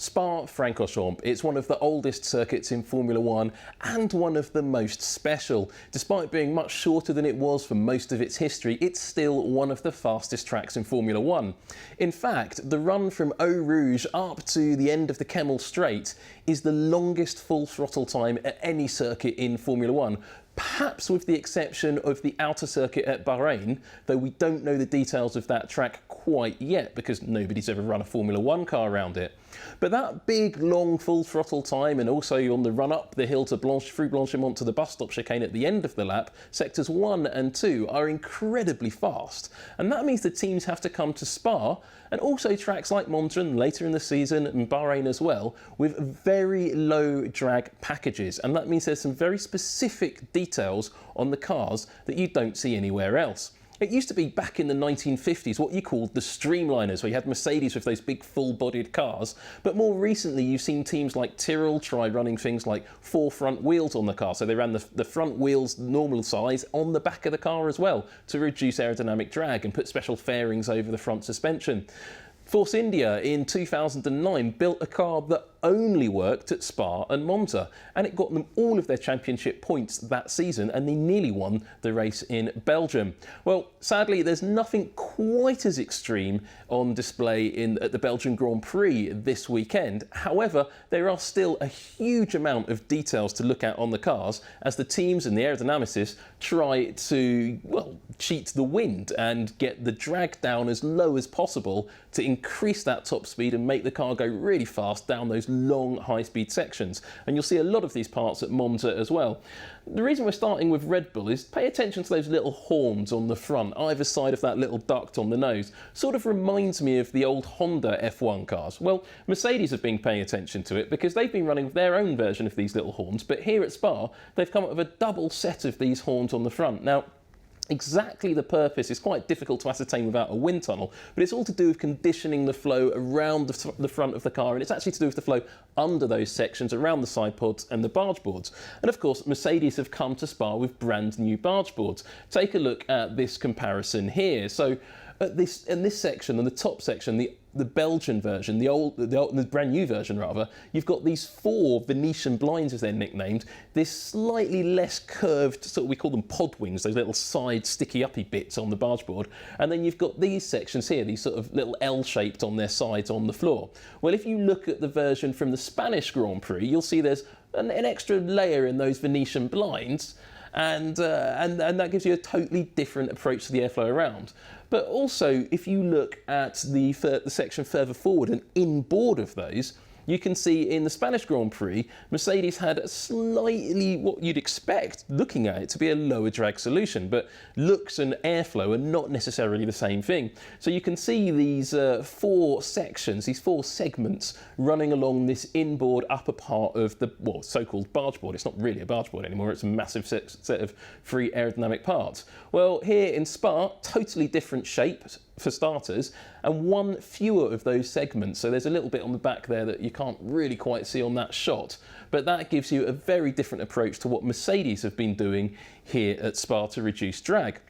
Spa-Francorchamps. It's one of the oldest circuits in Formula One and one of the most special. Despite being much shorter than it was for most of its history, it's still one of the fastest tracks in Formula One. In fact, the run from Eau Rouge up to the end of the Kemmel Straight is the longest full throttle time at any circuit in Formula One. Perhaps with the exception of the outer circuit at Bahrain, though we don't know the details of that track quite yet because nobody's ever run a Formula One car around it. But that big, long, full throttle time, and also on the run up the hill to through Blanchimont to the bus stop chicane at the end of the lap, sectors 1 and 2 are incredibly fast. And that means the teams have to come to Spa, and also tracks like Monza and later in the season, and Bahrain as well, with very low drag packages. And that means there's some very specific details on the cars that you don't see anywhere else. It used to be back in the 1950s what you called the streamliners, where you had Mercedes with those big full-bodied cars. But more recently, you've seen teams like Tyrrell try running things like 4 front wheels on the car. So they ran the front wheels normal size on the back of the car as well to reduce aerodynamic drag and put special fairings over the front suspension. Force India in 2009 built a car that only worked at Spa and Monza, and it got them all of their championship points that season, and they nearly won the race in Belgium. Well, sadly, there's nothing quite as extreme on display at the Belgian Grand Prix this weekend. However, there are still a huge amount of details to look at on the cars as the teams and the aerodynamicists try to, well, cheat the wind and get the drag down as low as possible to increase that top speed and make the car go really fast down those long high-speed sections. And you'll see a lot of these parts at Monza as well. The reason we're starting with Red Bull is pay attention to those little horns on the front, either side of that little duct on the nose. Sort of reminds me of the old Honda F1 cars. Well, Mercedes have been paying attention to it because they've been running their own version of these little horns, but here at Spa, they've come up with a double set of these horns on the front. Now, exactly the purpose is quite difficult to ascertain without a wind tunnel, but it's all to do with conditioning the flow around the front of the car, and it's actually to do with the flow under those sections, around the side pods and the barge boards. And of course, Mercedes have come to Spa with brand new barge boards. Take a look at this comparison here. So in this section, on the top section, the Belgian version, the brand new version rather, you've got these 4 Venetian blinds as they're nicknamed, this slightly less curved, sort of, we call them pod wings, those little side sticky uppy bits on the barge board, and then you've got these sections here, these sort of little L-shaped on their sides on the floor. Well, if you look at the version from the Spanish Grand Prix, you'll see there's an extra layer in those Venetian blinds, and that gives you a totally different approach to the airflow around. But also, if you look at the section further forward and inboard of those, you can see in the Spanish Grand Prix, Mercedes had a slightly, what you'd expect, looking at it, to be a lower drag solution, but looks and airflow are not necessarily the same thing. So you can see these 4 sections, these 4 segments running along this inboard upper part of the, well, so-called barge board. It's not really a barge board anymore, it's a massive set of free aerodynamic parts. Well, here in Spa, totally different shape for starters, and 1 fewer of those segments. So there's a little bit on the back there that you can't really quite see on that shot, but that gives you a very different approach to what Mercedes have been doing here at Spa to reduce drag.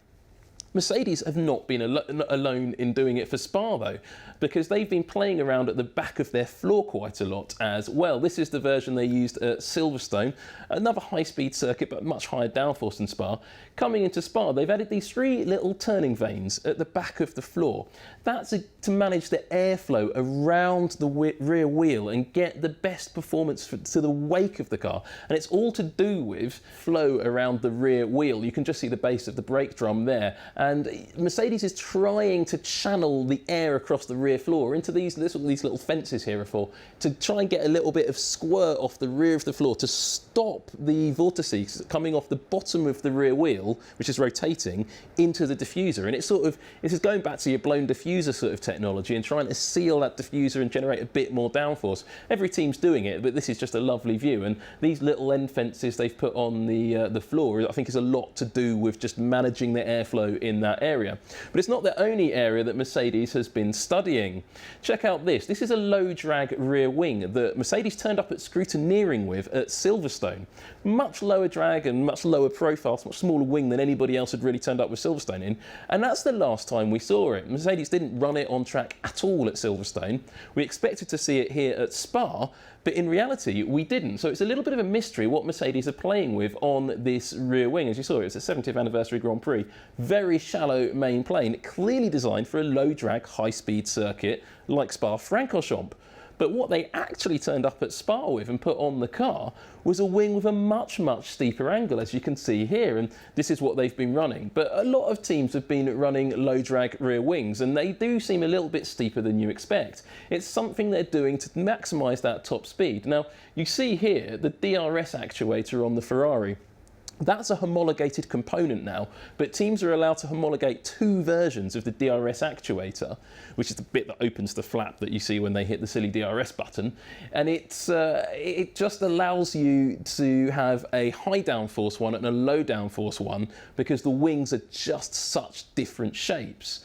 Mercedes have not been alone in doing it for Spa though, because they've been playing around at the back of their floor quite a lot as well. This is the version they used at Silverstone, another high-speed circuit but much higher downforce than Spa. Coming into Spa, they've added these 3 little turning vanes at the back of the floor. That's to manage the airflow around the rear wheel and get the best performance to the wake of the car. And it's all to do with flow around the rear wheel. You can just see the base of the brake drum there. And Mercedes is trying to channel the air across the rear floor into these little fences here to try and get a little bit of squirt off the rear of the floor to stop the vortices coming off the bottom of the rear wheel, which is rotating, into the diffuser. And this is going back to your blown diffuser sort of technology and trying to seal that diffuser and generate a bit more downforce. Every team's doing it, but this is just a lovely view. And these little end fences they've put on the floor, I think, is a lot to do with just managing the airflow in that area. But it's not the only area that Mercedes has been studying. Check out this. This is a low drag rear wing that Mercedes turned up at scrutineering with at Silverstone. Much lower drag and much lower profile, much smaller wing than anybody else had really turned up with Silverstone in. And that's the last time we saw it. Mercedes didn't run it on track at all at Silverstone. We expected to see it here at Spa, but in reality we didn't. So it's a little bit of a mystery what Mercedes are playing with on this rear wing. As you saw, it's a 70th anniversary Grand Prix. Very shallow main plane, clearly designed for a low drag, high speed circuit like Spa-Francorchamps. But what they actually turned up at Spa with and put on the car was a wing with a much, much steeper angle, as you can see here, and this is what they've been running. But a lot of teams have been running low drag rear wings, and they do seem a little bit steeper than you expect. It's something they're doing to maximise that top speed. Now, you see here the DRS actuator on the Ferrari. That's a homologated component now, but teams are allowed to homologate 2 versions of the DRS actuator, which is the bit that opens the flap that you see when they hit the silly DRS button. And it just allows you to have a high downforce one and a low downforce one because the wings are just such different shapes.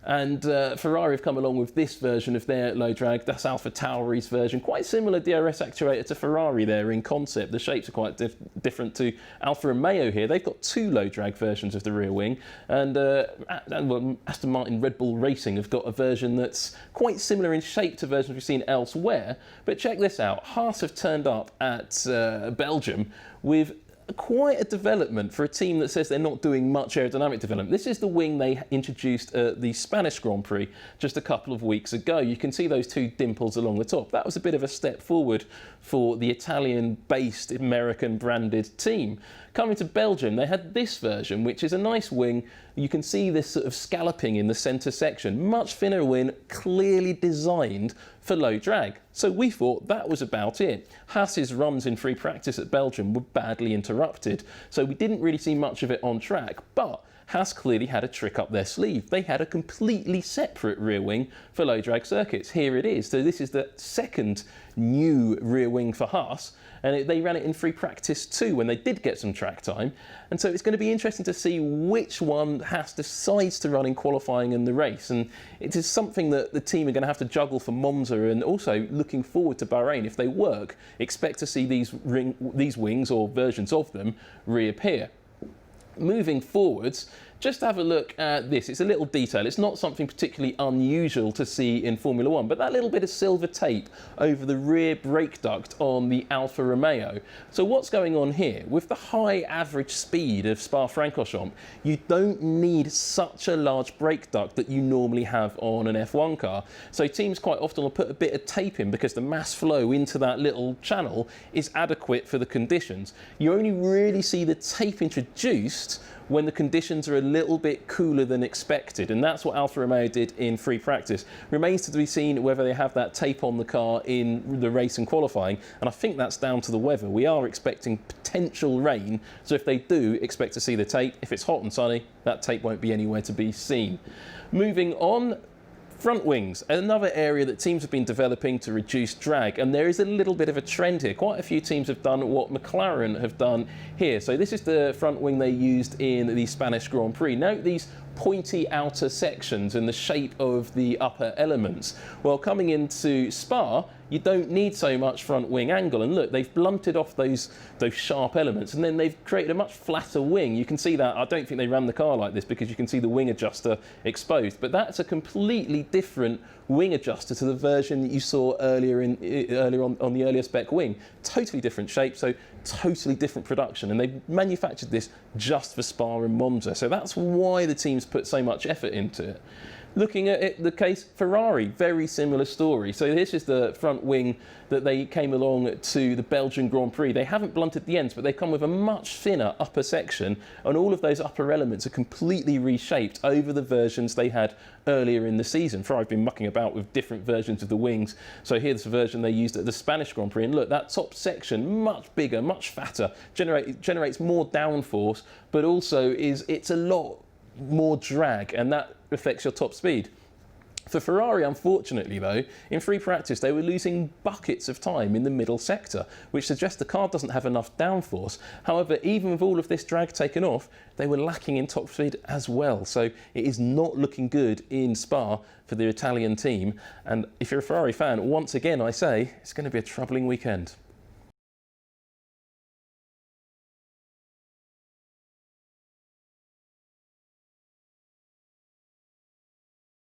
And Ferrari have come along with this version of their low drag. That's Alfa Tauri's version. Quite similar DRS actuator to Ferrari there in concept. The shapes are quite different to Alfa Romeo here. They've got 2 low drag versions of the rear wing. And well, Aston Martin Red Bull Racing have got a version that's quite similar in shape to versions we've seen elsewhere. But check this out. Haas have turned up at Belgium with quite a development for a team that says they're not doing much aerodynamic development. This is the wing they introduced at the Spanish Grand Prix just a couple of weeks ago. You can see those 2 dimples along the top. That was a bit of a step forward for the Italian-based, American-branded team. Coming to Belgium, they had this version, which is a nice wing. You can see this sort of scalloping in the centre section. Much thinner wing, clearly designed for low drag. So we thought that was about it. Haas's runs in free practice at Belgium were badly interrupted, so we didn't really see much of it on track, but Haas clearly had a trick up their sleeve. They had a completely separate rear wing for low drag circuits. Here it is. So this is the second new rear wing for Haas, and they ran it in free practice too when they did get some track time. And so it's going to be interesting to see which one Haas decides to run in qualifying and the race. And it is something that the team are going to have to juggle for Monza, and also looking forward to Bahrain. If they work, expect to see these wings or versions of them reappear. Moving forwards, just have a look at this. It's a little detail. It's not something particularly unusual to see in Formula One, but that little bit of silver tape over the rear brake duct on the Alfa Romeo. So what's going on here? With the high average speed of Spa-Francorchamps, you don't need such a large brake duct that you normally have on an F1 car. So teams quite often will put a bit of tape in because the mass flow into that little channel is adequate for the conditions. You only really see the tape introduced when the conditions are a little bit cooler than expected, and that's what Alfa Romeo did in free practice. Remains to be seen whether they have that tape on the car in the race and qualifying, and I think that's down to the weather. We are expecting potential rain, so if they do, expect to see the tape. If it's hot and sunny, that tape won't be anywhere to be seen. Moving on, front wings, another area that teams have been developing to reduce drag, and there is a little bit of a trend here. Quite a few teams have done what McLaren have done here. So this is the front wing they used in the Spanish Grand Prix. Note these pointy outer sections and the shape of the upper elements. Well, coming into Spa, you don't need so much front wing angle, and look, they've blunted off those sharp elements, and then they've created a much flatter wing. You can see that. I don't think they ran the car like this because you can see the wing adjuster exposed, but that's a completely different wing adjuster to the version that you saw earlier on the earlier spec wing. Totally different shape, so totally different production, and they manufactured this just for Spa and Monza, so that's why the teams put so much effort into it. Looking at it, the case Ferrari, very similar story. So this is the front wing that they came along to the Belgian Grand Prix. They haven't blunted the ends, but they come with a much thinner upper section, and all of those upper elements are completely reshaped over the versions they had earlier in the season. Ferrari have been mucking about with different versions of the wings. So here's the version they used at the Spanish Grand Prix, and look, that top section, much bigger, much fatter, generates more downforce, but also it's a lot more drag, and that affects your top speed. For Ferrari, unfortunately though, in free practice they were losing buckets of time in the middle sector, which suggests the car doesn't have enough downforce. However, even with all of this drag taken off, they were lacking in top speed as well. So it is not looking good in Spa for the Italian team. And if you're a Ferrari fan, once again I say, it's going to be a troubling weekend.